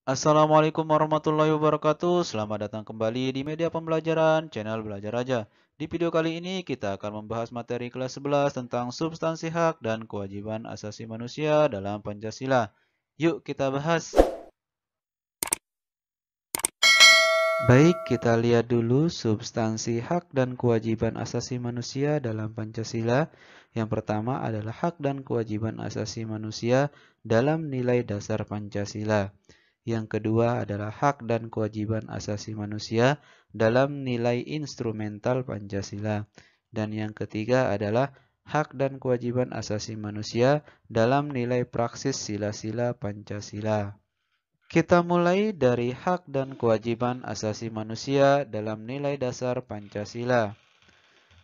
Assalamualaikum warahmatullahi wabarakatuh. Selamat datang kembali di media pembelajaran channel Belajar Aja. Di video kali ini kita akan membahas materi kelas 11 tentang substansi hak dan kewajiban asasi manusia dalam Pancasila. Yuk kita bahas. Baik, kita lihat dulu substansi hak dan kewajiban asasi manusia dalam Pancasila. Yang pertama adalah hak dan kewajiban asasi manusia dalam nilai dasar Pancasila. Yang kedua adalah hak dan kewajiban asasi manusia dalam nilai instrumental Pancasila. Dan yang ketiga adalah hak dan kewajiban asasi manusia dalam nilai praksis sila-sila Pancasila. Kita mulai dari hak dan kewajiban asasi manusia dalam nilai dasar Pancasila.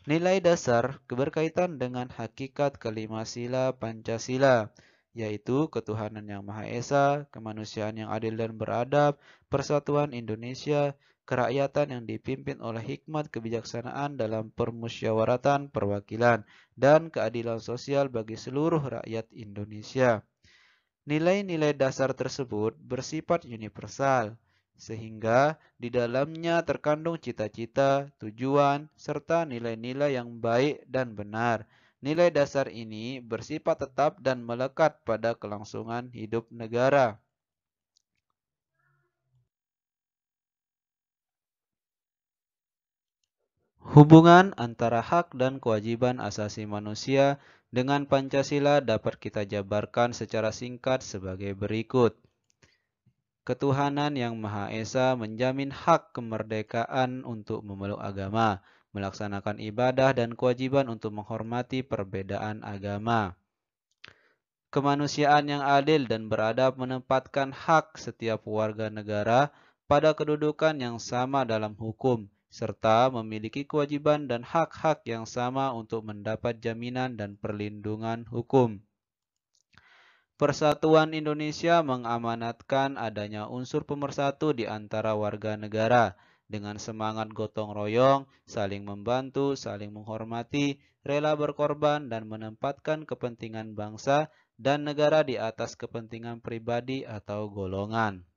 Nilai dasar berkaitan dengan hakikat kelima sila Pancasila, yaitu ketuhanan yang Maha Esa, kemanusiaan yang adil dan beradab, persatuan Indonesia, kerakyatan yang dipimpin oleh hikmat kebijaksanaan dalam permusyawaratan perwakilan, dan keadilan sosial bagi seluruh rakyat Indonesia. Nilai-nilai dasar tersebut bersifat universal, sehingga di dalamnya terkandung cita-cita, tujuan, serta nilai-nilai yang baik dan benar. Nilai dasar ini bersifat tetap dan melekat pada kelangsungan hidup negara. Hubungan antara hak dan kewajiban asasi manusia dengan Pancasila dapat kita jabarkan secara singkat sebagai berikut. Ketuhanan yang Maha Esa menjamin hak kemerdekaan untuk memeluk agama, melaksanakan ibadah dan kewajiban untuk menghormati perbedaan agama. Kemanusiaan yang adil dan beradab menempatkan hak setiap warga negara pada kedudukan yang sama dalam hukum, serta memiliki kewajiban dan hak-hak yang sama untuk mendapat jaminan dan perlindungan hukum. Persatuan Indonesia mengamanatkan adanya unsur pemersatu di antara warga negara dengan semangat gotong royong, saling membantu, saling menghormati, rela berkorban, dan menempatkan kepentingan bangsa dan negara di atas kepentingan pribadi atau golongan.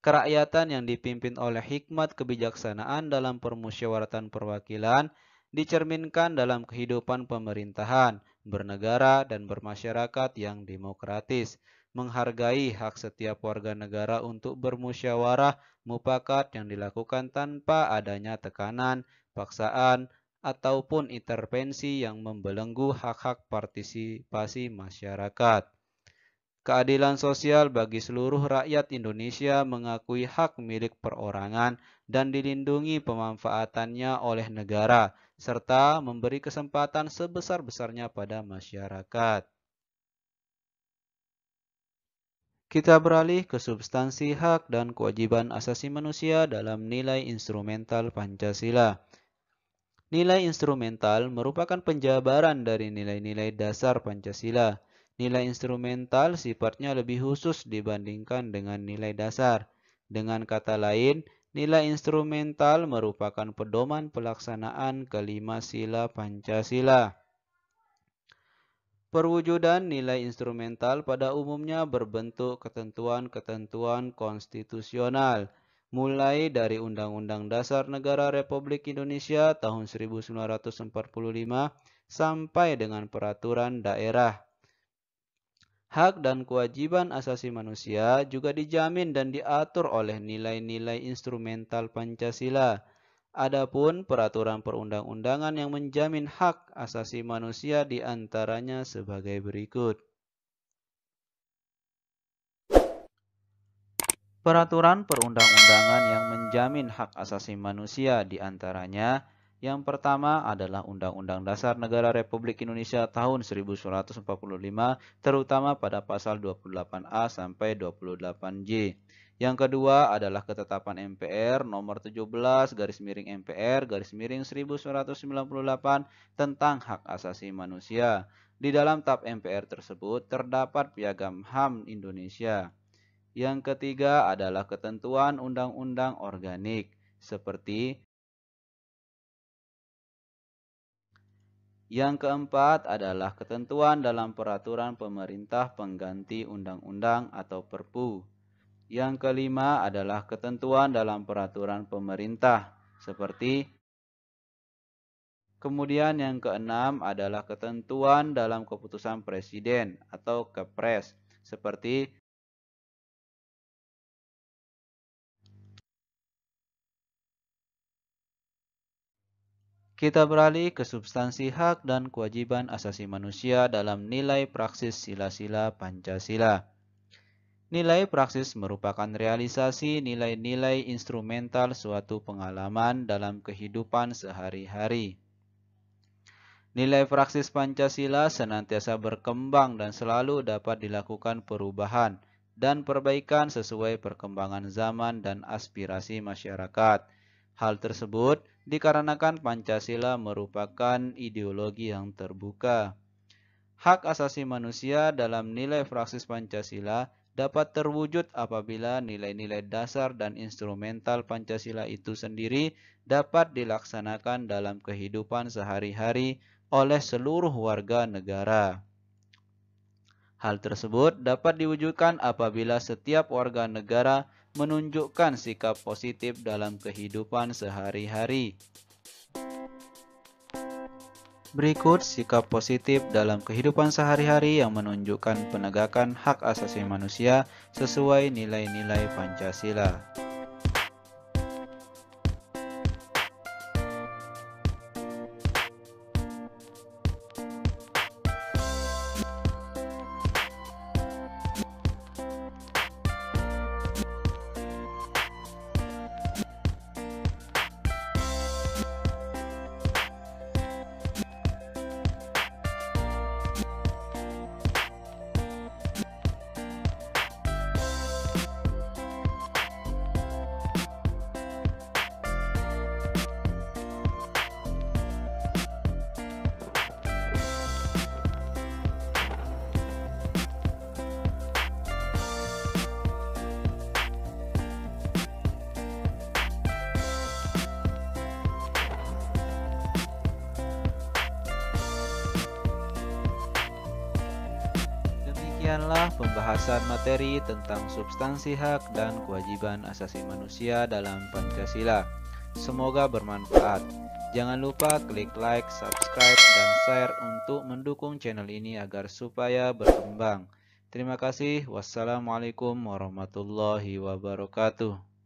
Kerakyatan yang dipimpin oleh hikmat kebijaksanaan dalam permusyawaratan perwakilan dicerminkan dalam kehidupan pemerintahan, bernegara, dan bermasyarakat yang demokratis, menghargai hak setiap warga negara untuk bermusyawarah mufakat yang dilakukan tanpa adanya tekanan, paksaan, ataupun intervensi yang membelenggu hak-hak partisipasi masyarakat. Keadilan sosial bagi seluruh rakyat Indonesia mengakui hak milik perorangan dan dilindungi pemanfaatannya oleh negara, serta memberi kesempatan sebesar-besarnya pada masyarakat. Kita beralih ke substansi hak dan kewajiban asasi manusia dalam nilai instrumental Pancasila. Nilai instrumental merupakan penjabaran dari nilai-nilai dasar Pancasila. Nilai instrumental sifatnya lebih khusus dibandingkan dengan nilai dasar. Dengan kata lain, nilai instrumental merupakan pedoman pelaksanaan kelima sila Pancasila. Perwujudan nilai instrumental pada umumnya berbentuk ketentuan-ketentuan konstitusional, mulai dari Undang-Undang Dasar Negara Republik Indonesia tahun 1945 sampai dengan peraturan daerah. Hak dan kewajiban asasi manusia juga dijamin dan diatur oleh nilai-nilai instrumental Pancasila. Adapun peraturan perundang-undangan yang menjamin hak asasi manusia diantaranya sebagai berikut. Peraturan perundang-undangan yang menjamin hak asasi manusia diantaranya yang pertama adalah Undang-Undang Dasar Negara Republik Indonesia tahun 1945 terutama pada pasal 28A sampai 28J. Yang kedua adalah ketetapan MPR nomor 17 garis miring MPR garis miring 1998 tentang hak asasi manusia. Di dalam TAP MPR tersebut terdapat Piagam HAM Indonesia. Yang ketiga adalah ketentuan undang-undang organik, seperti yang keempat adalah ketentuan dalam peraturan pemerintah pengganti undang-undang atau Perpu. Yang kelima adalah ketentuan dalam peraturan pemerintah, seperti kemudian yang keenam adalah ketentuan dalam keputusan presiden atau Kepres, seperti kita beralih ke substansi hak dan kewajiban asasi manusia dalam nilai praksis sila-sila Pancasila. Nilai praksis merupakan realisasi nilai-nilai instrumental suatu pengalaman dalam kehidupan sehari-hari. Nilai praksis Pancasila senantiasa berkembang dan selalu dapat dilakukan perubahan dan perbaikan sesuai perkembangan zaman dan aspirasi masyarakat. Hal tersebut dikarenakan Pancasila merupakan ideologi yang terbuka. Hak asasi manusia dalam nilai praksis Pancasila dapat terwujud apabila nilai-nilai dasar dan instrumental Pancasila itu sendiri dapat dilaksanakan dalam kehidupan sehari-hari oleh seluruh warga negara. Hal tersebut dapat diwujudkan apabila setiap warga negara menunjukkan sikap positif dalam kehidupan sehari-hari. Berikut sikap positif dalam kehidupan sehari-hari yang menunjukkan penegakan hak asasi manusia sesuai nilai-nilai Pancasila. Demikianlah pembahasan materi tentang substansi hak dan kewajiban asasi manusia dalam Pancasila. Semoga bermanfaat. Jangan lupa klik like, subscribe, dan share untuk mendukung channel ini agar supaya berkembang. Terima kasih. Wassalamualaikum warahmatullahi wabarakatuh.